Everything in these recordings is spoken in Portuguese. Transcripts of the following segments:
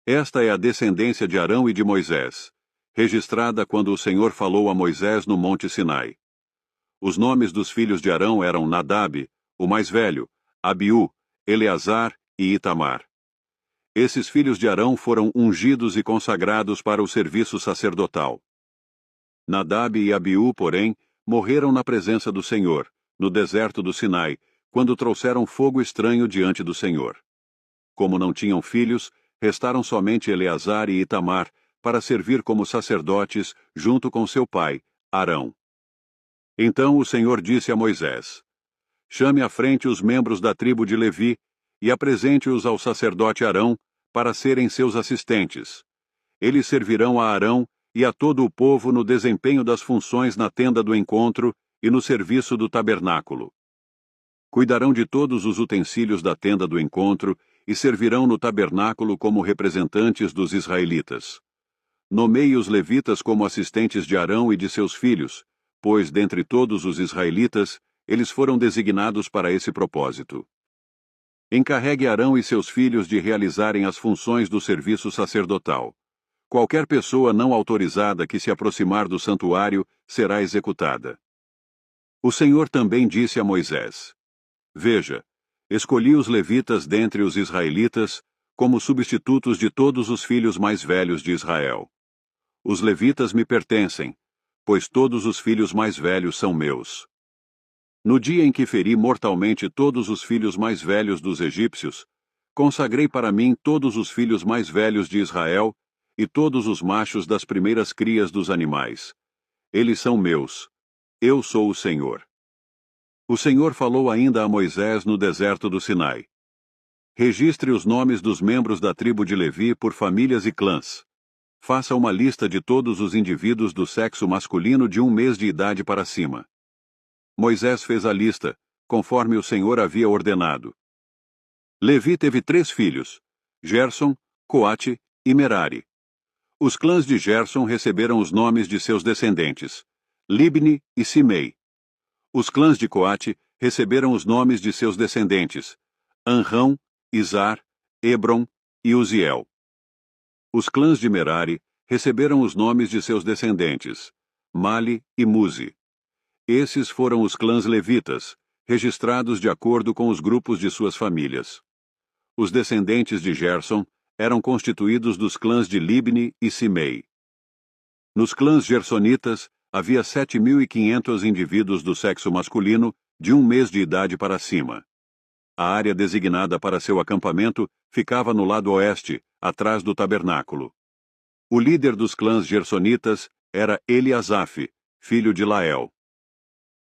Esta é a descendência de Arão e de Moisés, registrada quando o Senhor falou a Moisés no Monte Sinai. Os nomes dos filhos de Arão eram Nadab, o mais velho, Abiú, Eleazar e Itamar. Esses filhos de Arão foram ungidos e consagrados para o serviço sacerdotal. Nadab e Abiú, porém, morreram na presença do Senhor, no deserto do Sinai, quando trouxeram fogo estranho diante do Senhor. Como não tinham filhos, restaram somente Eleazar e Itamar para servir como sacerdotes junto com seu pai, Arão. Então o Senhor disse a Moisés: Chame à frente os membros da tribo de Levi e apresente-os ao sacerdote Arão para serem seus assistentes. Eles servirão a Arão e a todo o povo no desempenho das funções na tenda do encontro e no serviço do tabernáculo. Cuidarão de todos os utensílios da tenda do encontro e servirão no tabernáculo como representantes dos israelitas. Nomeie os levitas como assistentes de Arão e de seus filhos, pois dentre todos os israelitas, eles foram designados para esse propósito. Encarregue Arão e seus filhos de realizarem as funções do serviço sacerdotal. Qualquer pessoa não autorizada que se aproximar do santuário será executada. O Senhor também disse a Moisés: Veja, escolhi os levitas dentre os israelitas como substitutos de todos os filhos mais velhos de Israel. Os levitas me pertencem, pois todos os filhos mais velhos são meus. No dia em que feri mortalmente todos os filhos mais velhos dos egípcios, consagrei para mim todos os filhos mais velhos de Israel e todos os machos das primeiras crias dos animais. Eles são meus. Eu sou o Senhor. O Senhor falou ainda a Moisés no deserto do Sinai: Registre os nomes dos membros da tribo de Levi por famílias e clãs. Faça uma lista de todos os indivíduos do sexo masculino de 1 mês de idade para cima. Moisés fez a lista, conforme o Senhor havia ordenado. Levi teve 3 filhos, Gerson, Coate e Merari. Os clãs de Gerson receberam os nomes de seus descendentes, Libni e Simei. Os clãs de Coate receberam os nomes de seus descendentes, Anrão, Izar, Hebron e Uziel. Os clãs de Merari receberam os nomes de seus descendentes, Mali e Muzi. Esses foram os clãs levitas, registrados de acordo com os grupos de suas famílias. Os descendentes de Gerson eram constituídos dos clãs de Libni e Simei. Nos clãs gersonitas havia 7.500 indivíduos do sexo masculino de 1 mês de idade para cima. A área designada para seu acampamento ficava no lado oeste, atrás do tabernáculo. O líder dos clãs gersonitas era Eliasaf, filho de Lael.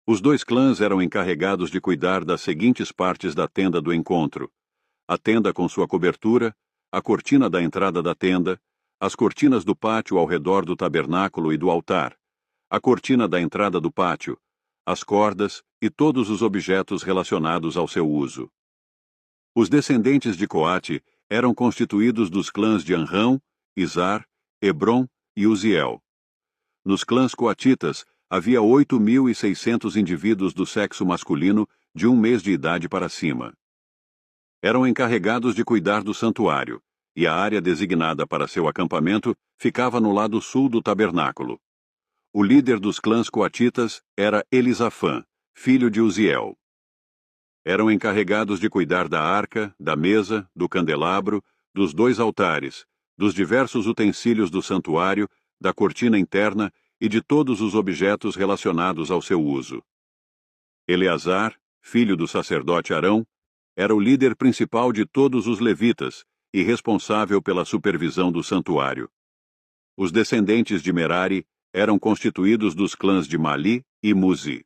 Os 2 clãs eram encarregados de cuidar das seguintes partes da tenda do encontro: a tenda com sua cobertura, a cortina da entrada da tenda, as cortinas do pátio ao redor do tabernáculo e do altar, a cortina da entrada do pátio, as cordas e todos os objetos relacionados ao seu uso. Os descendentes de Coate eram constituídos dos clãs de Anrão, Izar, Hebron e Uziel. Nos clãs coatitas havia 8.600 indivíduos do sexo masculino de 1 mês de idade para cima. Eram encarregados de cuidar do santuário, e a área designada para seu acampamento ficava no lado sul do tabernáculo. O líder dos clãs coatitas era Elisafã, filho de Uziel. Eram encarregados de cuidar da arca, da mesa, do candelabro, dos 2 altares, dos diversos utensílios do santuário, da cortina interna e de todos os objetos relacionados ao seu uso. Eleazar, filho do sacerdote Arão, era o líder principal de todos os levitas e responsável pela supervisão do santuário. Os descendentes de Merari eram constituídos dos clãs de Mali e Muzi.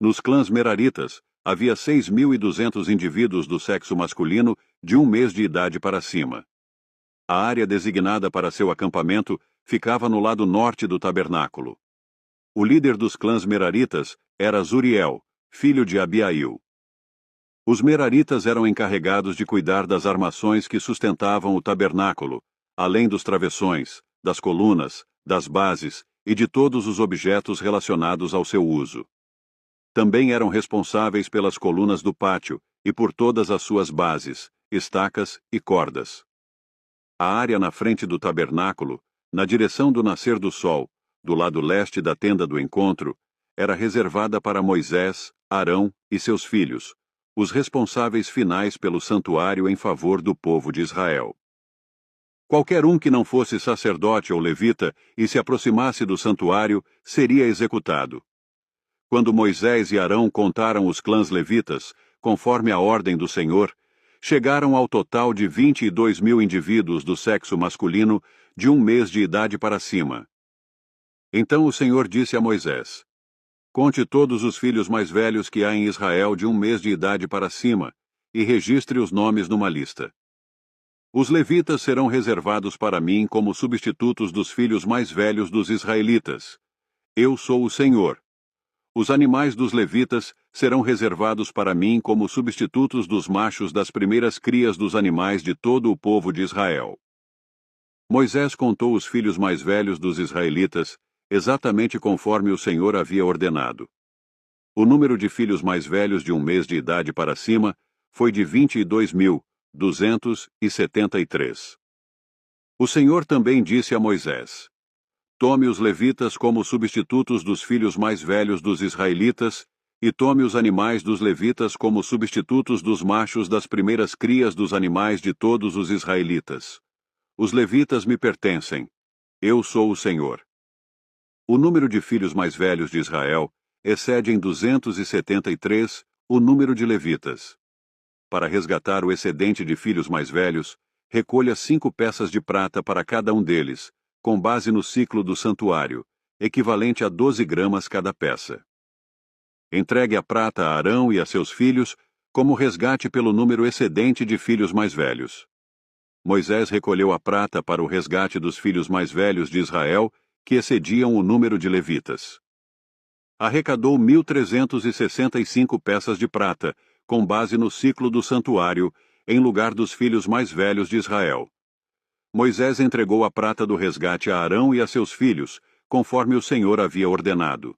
Nos clãs meraritas havia 6.200 indivíduos do sexo masculino de 1 mês de idade para cima. A área designada para seu acampamento ficava no lado norte do tabernáculo. O líder dos clãs meraritas era Zuriel, filho de Abiail. Os meraritas eram encarregados de cuidar das armações que sustentavam o tabernáculo, além dos travessões, das colunas, das bases e de todos os objetos relacionados ao seu uso. Também eram responsáveis pelas colunas do pátio e por todas as suas bases, estacas e cordas. A área na frente do tabernáculo, na direção do nascer do sol, do lado leste da tenda do encontro, era reservada para Moisés, Arão e seus filhos, os responsáveis finais pelo santuário em favor do povo de Israel. Qualquer um que não fosse sacerdote ou levita e se aproximasse do santuário seria executado. Quando Moisés e Arão contaram os clãs levitas, conforme a ordem do Senhor, chegaram ao total de 22.000 indivíduos do sexo masculino de 1 mês de idade para cima. Então o Senhor disse a Moisés: Conte todos os filhos mais velhos que há em Israel de 1 mês de idade para cima, e registre os nomes numa lista. Os levitas serão reservados para mim como substitutos dos filhos mais velhos dos israelitas. Eu sou o Senhor. Os animais dos levitas serão reservados para mim como substitutos dos machos das primeiras crias dos animais de todo o povo de Israel. Moisés contou os filhos mais velhos dos israelitas, exatamente conforme o Senhor havia ordenado. O número de filhos mais velhos de 1 mês de idade para cima foi de 22.273. O Senhor também disse a Moisés: Tome os levitas como substitutos dos filhos mais velhos dos israelitas, e tome os animais dos levitas como substitutos dos machos das primeiras crias dos animais de todos os israelitas. Os levitas me pertencem. Eu sou o Senhor. O número de filhos mais velhos de Israel excede em 273 o número de levitas. Para resgatar o excedente de filhos mais velhos, recolha 5 peças de prata para cada um deles, com base no ciclo do santuário, equivalente a 12 gramas cada peça. Entregue a prata a Arão e a seus filhos como resgate pelo número excedente de filhos mais velhos. Moisés recolheu a prata para o resgate dos filhos mais velhos de Israel, que excediam o número de levitas. Arrecadou 1.365 peças de prata, com base no ciclo do santuário, em lugar dos filhos mais velhos de Israel. Moisés entregou a prata do resgate a Arão e a seus filhos, conforme o Senhor havia ordenado.